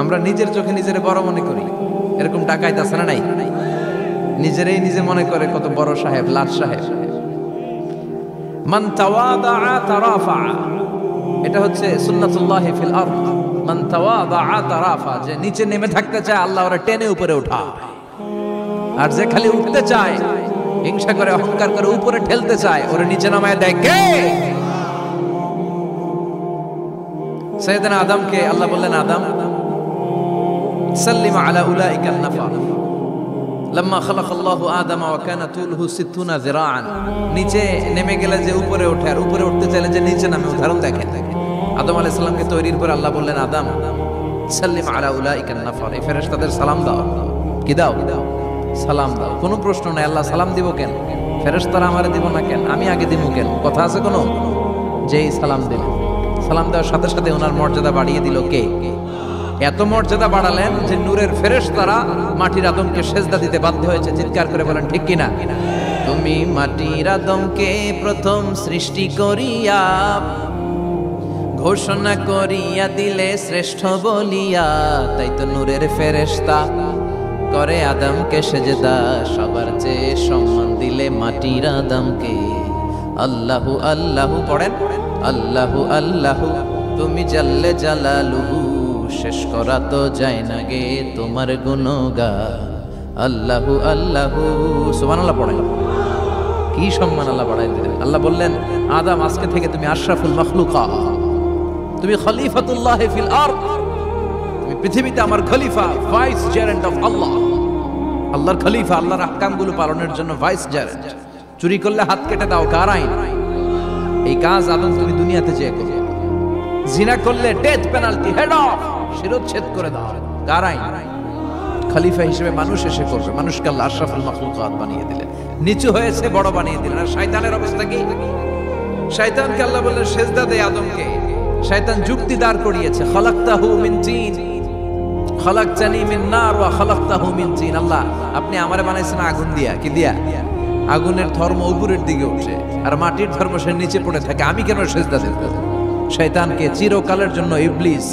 আমরা নিজের চোখে নিজের বড় মনে করি, এরকম ডাকাইত আছে না নাই? নিজেরাই নিজে মনে করে কত বড় সাহেব, লাট সাহেব। মান তাওয়াদা তারাফা, এটা হচ্ছে সুন্নাতুল্লাহি ফিল আরদ। মান তাওয়াদা তারাফা, যে নিচে নেমে থাকতে চায় আল্লাহ ওরা টেনে উপরে উঠায়, আর যে খালি উঠতে চায়, হিংসা করে অহংকার করে উপরে ঠেলতে চায়, ওরা নিচে নামায় দেয় কে? সাইয়েদনা আদমকে আল্লাহ বললেন, আদম সাল্লিম আলা উলাইকা নাফার লাম্মা খালাকাল্লাহু আদামা ওয়া কানা তুলহু 60 যিরাআন। নিচে নেমে গেলে যে উপরে ওঠে, আর উপরে উঠতে চাইলে যে নিচে নামে, উদাহরণ দেখেন। আদম আলাইহিস সালামকে তৈরির পর আল্লাহ বললেন, আদম সাল্লিম আলা উলাইকা নাফার, এই ফেরেশতাদের সালাম দাও। কি দাও? সালাম দাও। কোনো প্রশ্ন নাই, আল্লাহ সালাম দিব কেন? ফেরেশতারা আমারে দিব না কেন? আমি আগে দিব কেন? কথা আছে কোনো? যেই সালাম দিলেন, সালাম দেওয়ার সাথে সাথে ওনার মর্যাদা বাড়িয়ে দিল কে? এত মর্যাদা বাড়ালেন যে নূরের ফেরেশতারা মাটির আদমকে সেজদা দিতে বাধ্য হয়েছে। চিৎকার করে বলেন ঠিক কিনা? তুমি মাটির আদমকে প্রথম সৃষ্টি করিয়া ঘোষণা করিয়া দিলে শ্রেষ্ঠ বলিয়া, তাই তো নূরের ফেরেশতা করে আদমকে সেজদা। সবার চেয়ে সম্মান দিলে মাটির আদমকে। আল্লাহু আল্লাহু পড়েন, আল্লাহু আল্লাহু তুমি জাল্লে জালালুহু, শেষ করা তো যায় না গে তোমার গুণগান। আল্লাহু আল্লাহু, সুবহানাল্লাহ পড়েন। কি সম্মান আল্লাহ বাড়াই দিলেন। আল্লাহ বললেন, আদম আজকে থেকে তুমি আশরাফুল মাখলুকাত, তুমি খলিফাতুল্লাহ ফিল আরদ, তুমি পৃথিবীতে আমার খলিফা, ভাইস জেরেন্ট অফ আল্লাহ। আল্লাহর খলিফা, আল্লাহর আহকামগুলো পালনের জন্য ভাইস জেরেন্ট। চুরি করলে হাত কেটে দাও, কার আইন? এই কাজ আদম তুমি দুনিয়াতে চেয়ে করো। জিনা করলে ডেথ পেনাল্টি, হেড অফ, শিরোচ্ছেদ করে দাও, কার আইন? খলিফা হিসেবে মানুষ এসে করবে। মানুষকে আল্লাহ আশরাফুল মাখলুকাত বানিয়ে দিলেন, নিচু হয়েছে বড় বানিয়ে দিলেন। আর শয়তানের অবস্থা কি? শয়তানকে আল্লাহ বললেন সেজদা দে আদমকে। শয়তান যুক্তি দাঁড় করিয়েছে, খালাকতাহু মিন তিন খালাকতানি মিন নার ওয়া খালাকতাহু মিন তিন। আল্লাহ আপনি আমারে বানাইছেন আগুন দিয়া। কি দিয়া? আগুনের ধর্ম উপরের দিকে উঠে, আর মাটির ধর্ম সে নিচে পড়ে থাকে, আমি কেন সেজদা দেব? শয়তানকে চিরকালের জন্য ইবলিস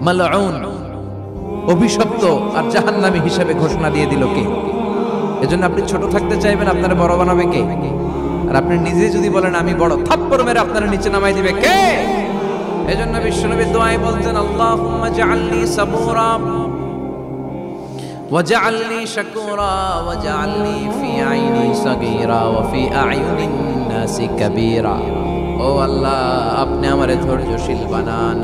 মালউন, অভিশপ্ত আর জাহান্নামী হিসেবে ঘোষণা দিয়ে দিল কে? এজন্য আপনি ছোট থাকতে চাইবেন, আপনারা বড় বানাবে কে? আর আপনি নিজে যদি বলেন আমি বড়, থাপ্পড় মেরে আপনারা নিচে নামাই দিবে কে? এজন্য বিশ্বনবী দোয়ায় বলতেন, আল্লাহুম্মা জাআলনি সাবুরা ওয়াজআলনি শাকুরা ওয়াজআলনি ফি আইনি সাগীরা ওয়া ফি আ'য়ুনিন নাসি কাবীরা। ও আল্লাহ, আপনি আমারে ধৈর্যশীল বানান,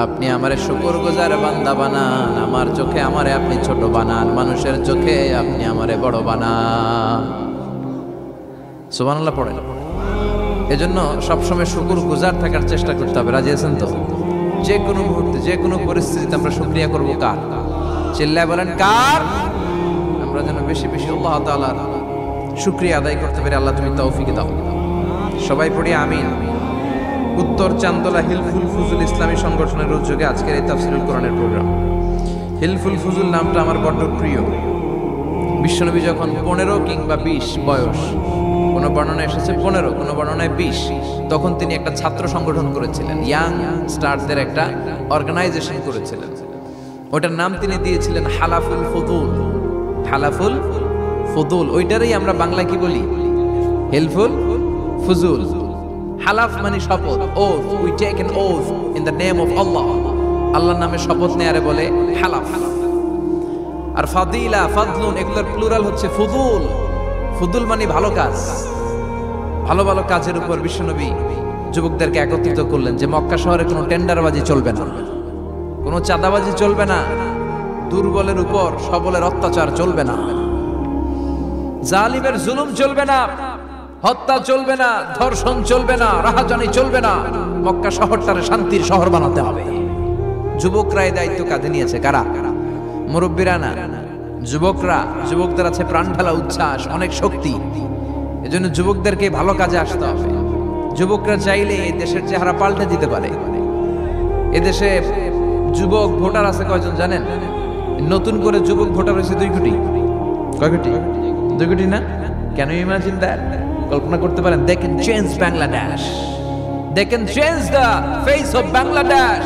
আপনি আমারে শুকরগুজার বান্দা বানান, আমার চোখে আমারে আপনি ছোট বানান, মানুষের চোখে আপনি আমারে বড় বানান। সুবহানাল্লাহ পড়েন। এজন্য সবসময় শুকরগুজার থাকার চেষ্টা করতে হবে। রাজি আছেন তো? যে কোনো মুহূর্তে, যে কোনো পরিস্থিতিতে আমরা শুকরিয়া করব কার? চিল্লায় বলেন কার? আমরা যেন বেশি বেশি আল্লাহ তাআলার শুকরিয়া আদায় করতে পারি। আল্লাহ তুমি তৌফিক দাও। সবাই পড়ি আমিন। উত্তর চান্দোলা হিলফুল ফুজুল ইসলামী সংগঠনের উদ্যোগে আজকের এই তাফসীরুল কোরআনের প্রোগ্রাম। হিলফুল ফুজুল নামটা আমার বড্ড প্রিয়। বিশ্বনবী যখন 15 কিংবা 20 বয়স, কোনো বর্ণনায় এসেছে 15, কোনো বর্ণনায় 20, তখন তিনি একটা ছাত্র সংগঠন করেছিলেন, ইয়াং স্টারদের একটা অর্গানাইজেশন করেছিলেন। ওটার নাম তিনি দিয়েছিলেন হালাফুল ফুদুল। হালাফুল ফুদুল, ওইটারই আমরা বাংলা কি বলি? হিলফুল ফুজুল। হালাফ মানে শপথ, oath, we take an oath in the name of Allah. আল্লাহর নামে শপথ নেয়ারে বলে হালাফ। আর ফাদিলা, ফাদলুন, এগুলোর প্লুরাল হচ্ছে ফুদুল। ফুদুল মানে ভালো কাজ। ভালো ভালো কাজের উপর বিশ্বনবী যুবকদেরকে একত্রিত করলেন যে মক্কা শহরে কোনো টেন্ডারবাজি চলবে না, কোনো চাঁদাবাজি চলবে না, দুর্বলের উপর সবলের অত্যাচার চলবে না, জালিমের জুলুম চলবে না, হত্যা চলবে না, ধর্ষণ চলবে না, রাহাজানি চলবে না। মক্কা শহরটারে শান্তির শহর বানাতে হবে। যুবকরা এই দায়িত্ব কাঁধে নিয়েছে। কারা? মুরব্বীরা না, যুবকরা। যুবকদের আছে প্রাণ ঢালা উচ্ছ্বাস, অনেক শক্তি। এজন্য যুবকদেরকে ভালো কাজে আসতে হবে। যুবকরা চাইলে এই দেশের চেহারা পাল্টে দিতে পারে। এদেশে যুবক ভোটার আছে কয়জন জানেন? নতুন করে যুবক ভোটার হয়েছে 2 কোটি। কয় কোটি? 2 কোটি না? Can you imagine that? কল্পনা করতে পারেন? They can change Bangladesh, they can change the face of Bangladesh.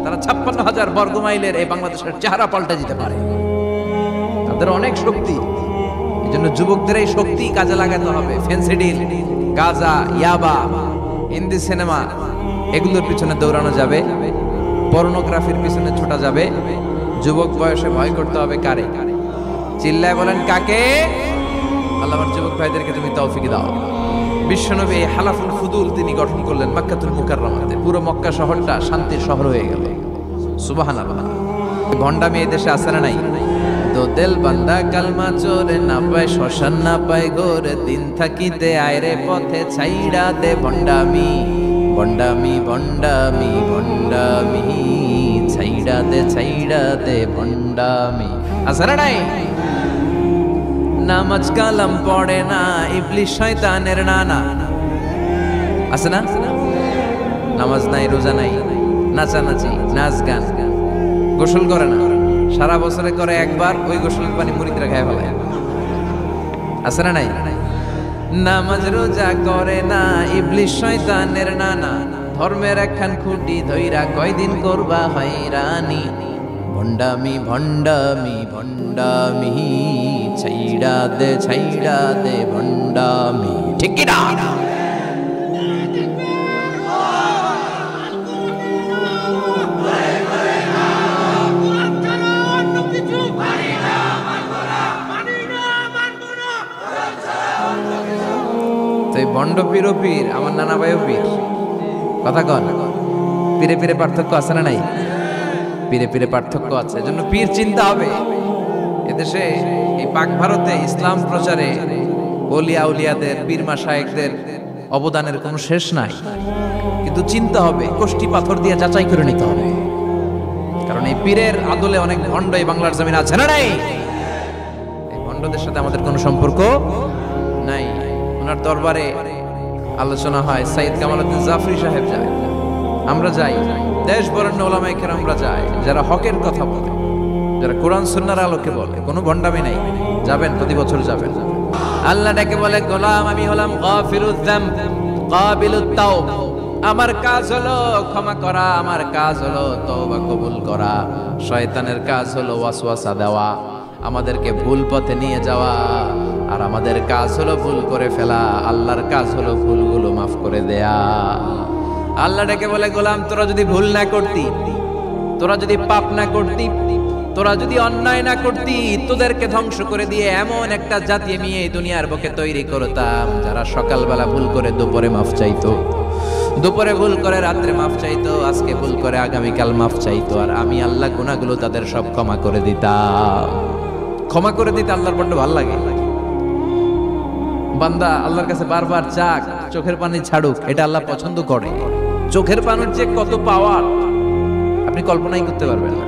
তারা 56,000 বর্গ মাইলের এই বাংলাদেশের চেহারা পাল্টে দিতে পারে। তাদের অনেক শক্তি। এই জন্য যুবকদের এই শক্তি কাজে লাগাতে হবে। ফেন্সিডিল, গাঁজা, ইয়াবা, হিন্দি সিনেমা এগুলোর পিছনে দৌড়ানো যাবে, পর্নোগ্রাফির পিছনে ছোটা যাবে। যুবক বয়সে ভয় করতে হবে কারে? চিল্লায় বলেন কাকে? আল্লাহ আমার যুবক ভাইদেরকে তুমি তৌফিক দাও। বিশ্বনবী হালাফুল ফুদুল তিনি গঠন করলেন মক্কাতুল মুকাররমাতে। পুরো মক্কা শহরটা শান্তির শহর হয়ে গেল। সুবহানাল্লাহ। ভণ্ডামি এই দেশে আছে না নাই? তো দেল বান্দা কালমা চোরে না পায় শ্মশান না পায় ঘোরে, দিন থাকিতে আয়রে পথে ছাইড়া দে ভণ্ডামি ভণ্ডামি ভণ্ডামি ভণ্ডামি, ছাইড়া দে ভণ্ডামি। আছে না নাই? নামাজ কালাম পড়ে না ইবলিশ শয়তানের নানা। আছে না? নামাজ নাই, রোজা নাই, নাচানাচি, নাচ গান, গোসল করে না, সারা বছরে করে একবার, ওই গোসলের পানি মুরিদরা খায় ফেলায়। আছে না নাই? নামাজ রোজা করে না ইবলিশ শয়তানের নানা, ধর্মের একখান খুঁটি ধইরা কয়দিন করবা হয়রানি। ভণ্ডামি ভণ্ডামি ভণ্ডামি, ছাইড়া দে ভণ্ডামি। ঠিক কি না? ভণ্ড পীর ও পীর, আমার নানা ভাইও পীর। কথা কন, পীরে পীরে পার্থক্য আছে না নাই? পীরে পীরে পার্থক্য আছে, এজন্য পীর চিন্তা হবে। এদেশে এই পাক ভারতে ইসলাম প্রচারে ওলিয়া উলিয়াদের, পীর মাশায়েখদের অবদানের কোনো শেষ নাই। কিন্তু চিন্তা হবে, কোষ্টি পাথর দিয়ে যাচাই করে নিতে হবে। কারণ এই পীরের আদলে অনেক ভণ্ড এই বাংলার জমিন আছে না নাই? এই ভণ্ডদের সাথে আমাদের কোনো সম্পর্ক নাই। ওনার দরবারে আলোচনা হয়, সাইয়্যিদ কামালউদ্দিন জাফরি সাহেব যায়, আমরা যাই, দেশ বরেণ্য ওলামায়ে কেরামরা যায়, যারা হকের কথা বলে, যারা কোরআন সুন্নাহর আলোকে বলে, কোনো ভণ্ডামি নাই। যাবেন, প্রতি বছর যাবেন। আল্লাহ ডেকে বলে, গোলাম আমি হলাম গাফিরুয যামব কাবিলুত তাওব। আমার কাজ হলো ক্ষমা করা, আমার কাজ হলো তওবা কবুল করা। শয়তানের কাজ হলো ওয়াসওয়াসা দেওয়া, আমাদেরকে ভুল পথে নিয়ে যাওয়া। আর আমাদের কাজ হলো ভুল করে ফেলা, আল্লাহর কাজ হলো ভুলগুলো মাফ করে দেয়া। আল্লাহ ডেকে বলে, গোলাম তোরা যদি ভুল না করতি, তোরা যদি পাপ না করতি, তোরা যদি অন্যায় না করতি, তোদেরকে ধ্বংস করে দিয়ে এমন একটা জাতি আমি এই দুনিয়ার বুকে তৈরি করতাম, যারা সকালবেলা ভুল করে দুপুরে মাফ চাইতো, দুপুরে ভুল করে রাত্রে মাফ চাইতো, আজকে ভুল করে আগামীকাল মাফ চাইতো। আর আমি আল্লাহ গুনাহগুলো তাদের সব ক্ষমা করে দিতাম। ক্ষমা করে দিতে আল্লাহর বড্ড ভালো লাগে। বান্দা আল্লাহর কাছে বারবার চাক, চোখের পানি ছাড়ুক, এটা আল্লাহ পছন্দ করে। চোখের পানির যে কত পাওয়ার আপনি কল্পনাই করতে পারবেন না।